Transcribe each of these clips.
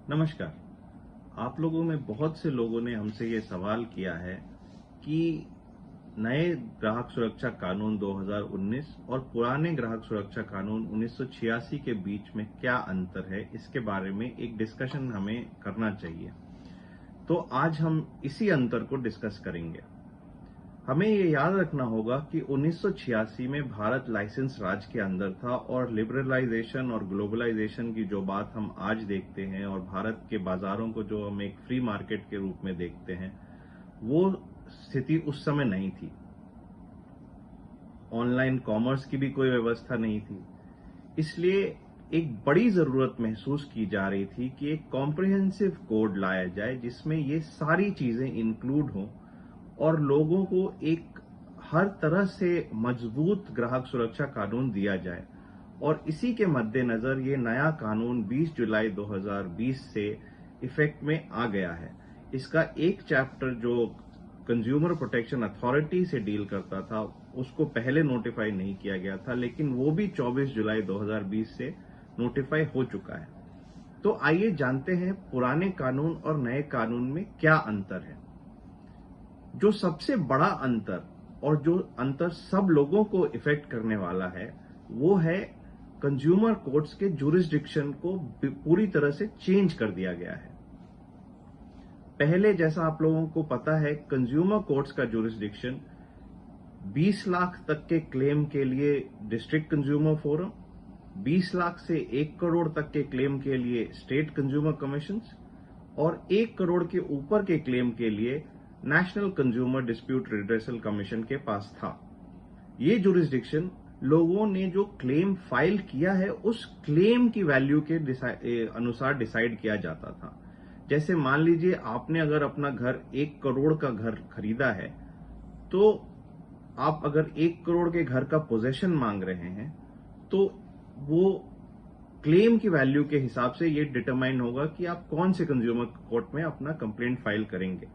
नमस्कार। आप लोगों में बहुत से लोगों ने हमसे ये सवाल किया है कि नए ग्राहक सुरक्षा कानून 2019 और पुराने ग्राहक सुरक्षा कानून 1986 के बीच में क्या अंतर है, इसके बारे में एक डिस्कशन हमें करना चाहिए। तो आज हम इसी अंतर को डिस्कस करेंगे। हमें ये याद रखना होगा कि 1986 में भारत लाइसेंस राज के अंदर था और लिबरलाइजेशन और ग्लोबलाइजेशन की जो बात हम आज देखते हैं और भारत के बाजारों को जो हम एक फ्री मार्केट के रूप में देखते हैं, वो स्थिति उस समय नहीं थी। ऑनलाइन कॉमर्स की भी कोई व्यवस्था नहीं थी। इसलिए एक बड़ी जरूरत महसूस की जा रही थी कि एक कॉम्प्रिहेंसिव कोड लाया जाए जिसमें ये सारी चीजें इंक्लूड हों और लोगों को एक हर तरह से मजबूत ग्राहक सुरक्षा कानून दिया जाए। और इसी के मद्देनजर ये नया कानून 20 जुलाई 2020 से इफेक्ट में आ गया है। इसका एक चैप्टर जो कंज्यूमर प्रोटेक्शन अथॉरिटी से डील करता था उसको पहले नोटिफाई नहीं किया गया था, लेकिन वो भी 24 जुलाई 2020 से नोटिफाई हो चुका है। तो आइए जानते हैं पुराने कानून और नए कानून में क्या अंतर है। जो सबसे बड़ा अंतर और जो अंतर सब लोगों को इफेक्ट करने वाला है वो है कंज्यूमर कोर्ट्स के जुरिस्डिक्शन को पूरी तरह से चेंज कर दिया गया है। पहले जैसा आप लोगों को पता है, कंज्यूमर कोर्ट्स का जुरिस्डिक्शन 20 लाख तक के क्लेम के लिए डिस्ट्रिक्ट कंज्यूमर फोरम, 20 लाख से 1 करोड़ तक के क्लेम के लिए स्टेट कंज्यूमर कमीशंस और 1 करोड़ के ऊपर के क्लेम के लिए national consumer dispute redressal commission के पास था। ये जुरिस्डिक्शन लोगों ने जो क्लेम फाइल किया है उस क्लेम की वैल्यू के अनुसार डिसाइड किया जाता था। जैसे मान लीजिए आपने अगर अपना घर 1 करोड़ का घर खरीदा है, तो आप अगर 1 करोड़ के घर का पोजेशन मांग रहे हैं तो वो क्लेम की वैल्यू के हिसाब से ये डिटरमाइन होगा कि आप कौन से कंज्यूमर कोर्ट में अपना कंप्लेंट फाइल करेंगे।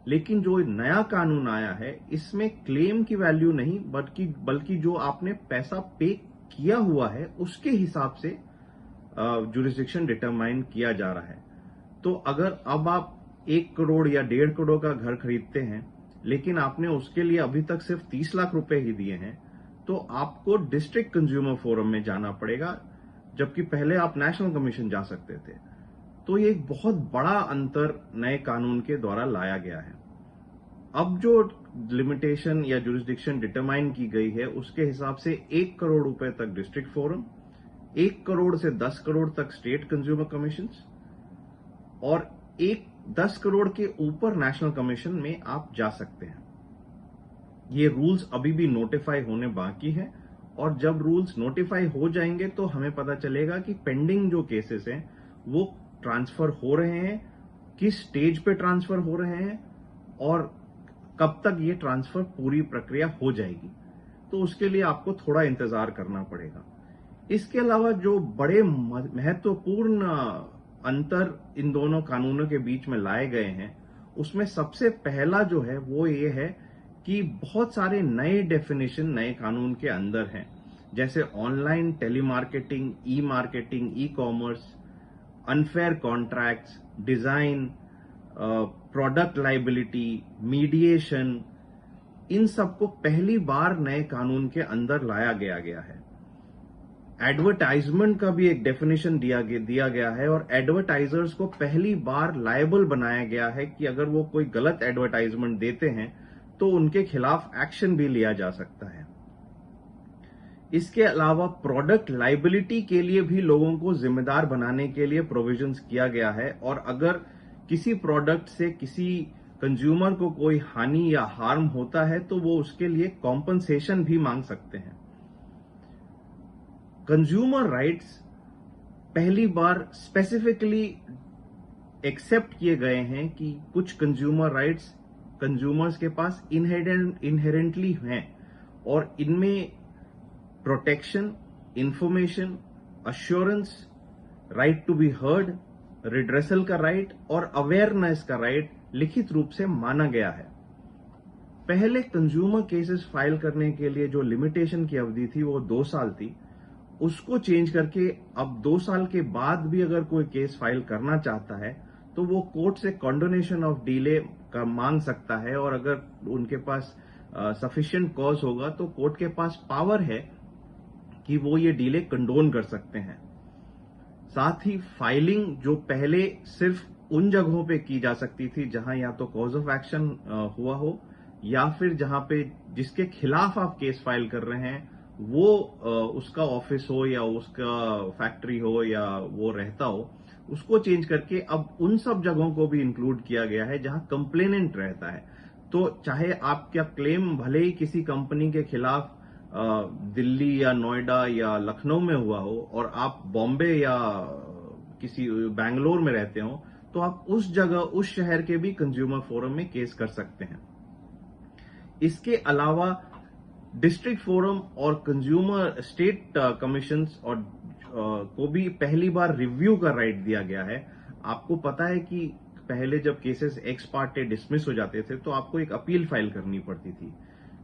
लेकिन जो नया कानून आया है इसमें क्लेम की वैल्यू नहीं बल्कि जो आपने पैसा पे किया हुआ है उसके हिसाब से जुरिस्डिक्शन डिटरमाइन किया जा रहा है। तो अगर अब आप 1 करोड़ या 1.5 करोड़ का घर खरीदते हैं लेकिन आपने उसके लिए अभी तक सिर्फ 30 लाख रुपए ही दिए हैं, तो आपको डिस्ट्रिक्ट कंज्यूमर फोरम में जाना पड़ेगा, जबकि पहले आप नेशनल कमीशन जा सकते थे। तो ये एक बहुत बड़ा अंतर नए कानून के द्वारा लाया गया है। अब जो लिमिटेशन या जुरिस्डिक्शन डिटरमाइन की गई है उसके हिसाब से 1 करोड़ रुपए तक डिस्ट्रिक्ट फोरम, 1 करोड़ से 10 करोड़ तक स्टेट कंज्यूमर कमीशंस और 10 करोड़ के ऊपर नेशनल कमीशन में आप जा सकते हैं। ये रूल्स अभी भी नोटिफाई होने बाकी हैं और जब रूल्स नोटिफाई हो जाएंगे तो हमें पता चलेगा कि पेंडिंग जो केसेस हैं वो ट्रांसफर हो रहे हैं, किस स्टेज पे ट्रांसफर हो रहे हैं और कब तक ये ट्रांसफर पूरी प्रक्रिया हो जाएगी। तो उसके लिए आपको थोड़ा इंतजार करना पड़ेगा। इसके अलावा जो बड़े महत्वपूर्ण अंतर इन दोनों कानूनों के बीच में लाए गए हैं उसमें सबसे पहला जो है वो ये है कि बहुत सारे नए डेफिनेशन नए कानून के अंदर हैं, जैसे online telemarketing, e marketing, e commerce, unfair contracts, design, product liability, mediation, इन सबको पहली बार नए कानून के अंदर लाया गया है। एडवर्टाइजमेंट का भी एक डेफिनेशन दिया गया है और एडवर्टाइजर्स को पहली बार लायबल बनाया गया है कि अगर वो कोई गलत एडवर्टाइजमेंट देते हैं तो उनके खिलाफ एक्शन भी लिया जा सकता है। इसके अलावा प्रोडक्ट लाइबिलिटी के लिए भी लोगों को जिम्मेदार बनाने के लिए प्रोविजंस किया गया है और अगर किसी प्रोडक्ट से किसी कंज्यूमर को कोई हानि या हार्म होता है तो वो उसके लिए कॉम्पनसेशन भी मांग सकते हैं। कंज्यूमर राइट्स पहली बार स्पेसिफिकली एक्सेप्ट किए गए हैं कि कुछ कंज्यूमर राइट्स कंज्यूमर्स के पास इनहेरेंटली हैं और इनमें protection, information, assurance, right to be heard, redressal का राइट और अवेयरनेस का राइट लिखित रूप से माना गया है। पहले कंज्यूमर केसेस फाइल करने के लिए जो लिमिटेशन की अवधि थी वो 2 साल थी उसको चेंज करके अब 2 साल के बाद भी अगर कोई केस फाइल करना चाहता है तो वो कोर्ट से कंडोनेशन ऑफ डिले का मांग सकता है, और अगर उनके पास सफिशिएंट कॉज होगा तो कोर्ट के पास पावर है कि वो ये डिले कंडोन कर सकते हैं। साथ ही फाइलिंग जो पहले सिर्फ उन जगहों पे की जा सकती थी जहां या तो कॉज ऑफ एक्शन हुआ हो, या फिर जहां पे जिसके खिलाफ आप केस फाइल कर रहे हैं वो उसका ऑफिस हो या उसका फैक्ट्री हो या वो रहता हो, उसको चेंज करके अब उन सब जगहों को भी इंक्लूड किया गया है जहां कंप्लेनेंट रहता है। तो चाहे आपका क्लेम भले ही किसी कंपनी के खिलाफ दिल्ली या नोएडा या लखनऊ में हुआ हो और आप बॉम्बे या किसी बैंगलोर में रहते हो, तो आप उस जगह उस शहर के भी कंज्यूमर फोरम में केस कर सकते हैं। इसके अलावा डिस्ट्रिक्ट फोरम और कंज्यूमर स्टेट कमीशंस और को भी पहली बार रिव्यू का राइट दिया गया है। आपको पता है कि पहले जब केसेस एक्स पार्टे डिसमिस हो जाते थे तो आपको एक अपील फाइल करनी पड़ती थी,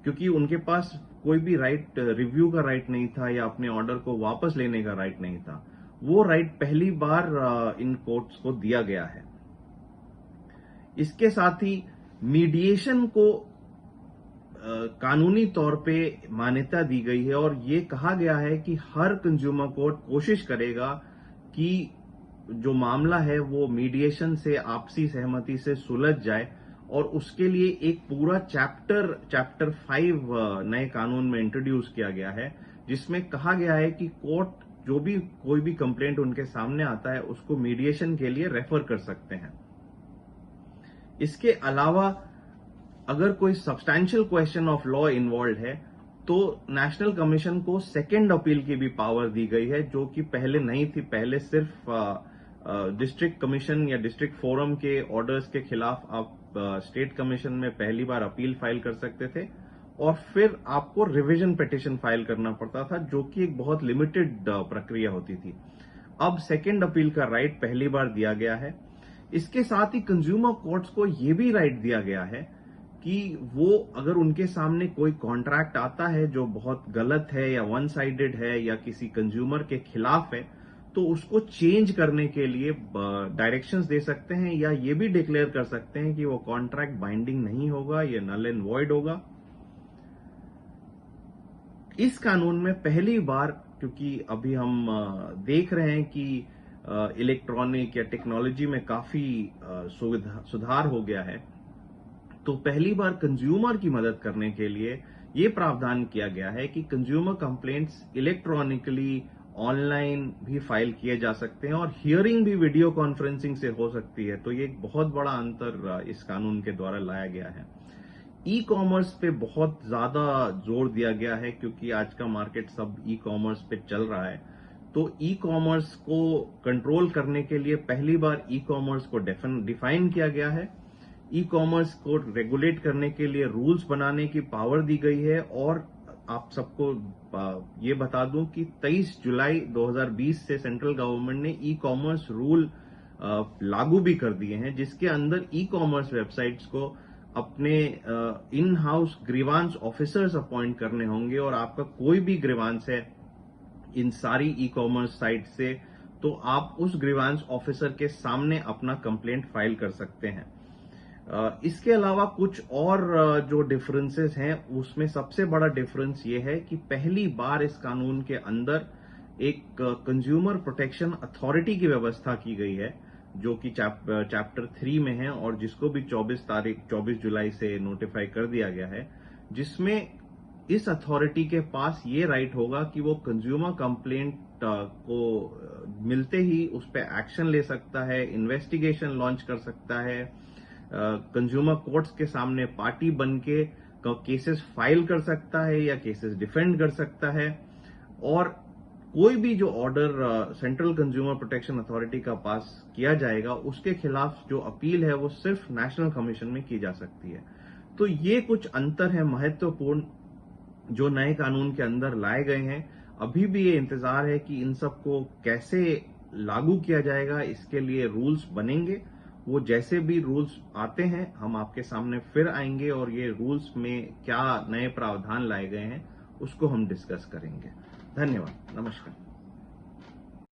क्योंकि उनके पास कोई भी राइट रिव्यू का राइट नहीं था या अपने ऑर्डर को वापस लेने का राइट नहीं था। वो राइट पहली बार इन कोर्ट्स को दिया गया है। इसके साथ ही मीडिएशन को कानूनी तौर पे मान्यता दी गई है, और ये कहा गया है कि हर कंज्यूमर कोर्ट कोशिश करेगा कि जो मामला है वो मीडिएशन से आपसी सहमति से सुलझ जाए, और उसके लिए एक पूरा चैप्टर 5 नए कानून में इंट्रोड्यूस किया गया है, जिसमें कहा गया है कि कोर्ट जो भी कोई भी कंप्लेंट उनके सामने आता है उसको मीडिएशन के लिए रेफर कर सकते हैं। इसके अलावा अगर कोई substantial question of law involve है तो नेशनल कमीशन को सेकेंड अपील की भी पावर दी गई है, जो कि पहले नहीं थी। पहले सिर्फ डिस्ट्रिक्ट कमीशन या डिस्ट्रिक्ट फोरम के ऑर्डर्स के खिलाफ आप स्टेट कमीशन में पहली बार अपील फाइल कर सकते थे, और फिर आपको रिवीजन पिटीशन फाइल करना पड़ता था, जो कि एक बहुत लिमिटेड प्रक्रिया होती थी। अब सेकेंड अपील का राइट पहली बार दिया गया है। इसके साथ ही कंज्यूमर कोर्ट्स को यह भी राइट दिया गया है कि वो अगर उनके सामने कोई कॉन्ट्रैक्ट आता है जो बहुत गलत है या वन साइडेड है या किसी कंज्यूमर के खिलाफ है, तो उसको चेंज करने के लिए डायरेक्शंस दे सकते हैं, या ये भी डिक्लेयर कर सकते हैं कि वो कॉन्ट्रैक्ट बाइंडिंग नहीं होगा, ये नल एंड वॉइड होगा। इस कानून में पहली बार, क्योंकि अभी हम देख रहे हैं कि इलेक्ट्रॉनिक या टेक्नोलॉजी में काफी सुधार हो गया है, तो पहली बार कंज्यूमर की मदद करने के लिए ये प्रावधान किया गया है कि कंज्यूमर कंप्लेंट्स इलेक्ट्रॉनिकली ऑनलाइन भी फाइल किए जा सकते हैं, और हियरिंग भी वीडियो कॉन्फ्रेंसिंग से हो सकती है। तो ये एक बहुत बड़ा अंतर इस कानून के द्वारा लाया गया है। ई कॉमर्स पे बहुत ज्यादा जोर दिया गया है, क्योंकि आज का मार्केट सब ई कॉमर्स पे चल रहा है। तो ई कॉमर्स को कंट्रोल करने के लिए पहली बार ई कॉमर्स को डिफाइन किया गया है। ई कॉमर्स को रेगुलेट करने के लिए रूल्स बनाने की पावर दी गई है, और आप सबको ये बता दूं कि 23 जुलाई 2020 से सेंट्रल गवर्नमेंट ने ई कॉमर्स रूल लागू भी कर दिए हैं, जिसके अंदर ई कॉमर्स वेबसाइट्स को अपने in house grievance officers appoint करने होंगे, और आपका कोई भी ग्रीवांस है इन सारी ई कॉमर्स साइट से, तो आप उस ग्रीवांस ऑफिसर के सामने अपना कंप्लेंट फाइल कर सकते हैं। इसके अलावा कुछ और जो डिफरेंसेस हैं, उसमें सबसे बड़ा डिफरेंस ये है कि पहली बार इस कानून के अंदर एक कंज्यूमर प्रोटेक्शन अथॉरिटी की व्यवस्था की गई है, जो कि चैप्टर 3 में है, और जिसको भी 24 जुलाई से नोटिफाई कर दिया गया है, जिसमें इस अथॉरिटी के पास ये राइट होगा कि वो कंज्यूमर कंप्लेंट को मिलते ही उस पर एक्शन ले सकता है, इन्वेस्टिगेशन लॉन्च कर सकता है, कंज्यूमर कोर्ट्स के सामने पार्टी बनके केसेस फाइल कर सकता है या केसेस डिफेंड कर सकता है, और कोई भी जो order central consumer protection authority का पास किया जाएगा उसके खिलाफ जो अपील है वो सिर्फ नेशनल कमीशन में की जा सकती है। तो ये कुछ अंतर है महत्वपूर्ण जो नए कानून के अंदर लाए गए हैं। अभी भी ये इंतजार है कि इन सबको कैसे लागू किया जाएगा, इसके लिए रूल्स बनेंगे। वो जैसे भी रूल्स आते हैं हम आपके सामने फिर आएंगे, और ये रूल्स में क्या नए प्रावधान लाए गए हैं उसको हम डिस्कस करेंगे। धन्यवाद, नमस्कार।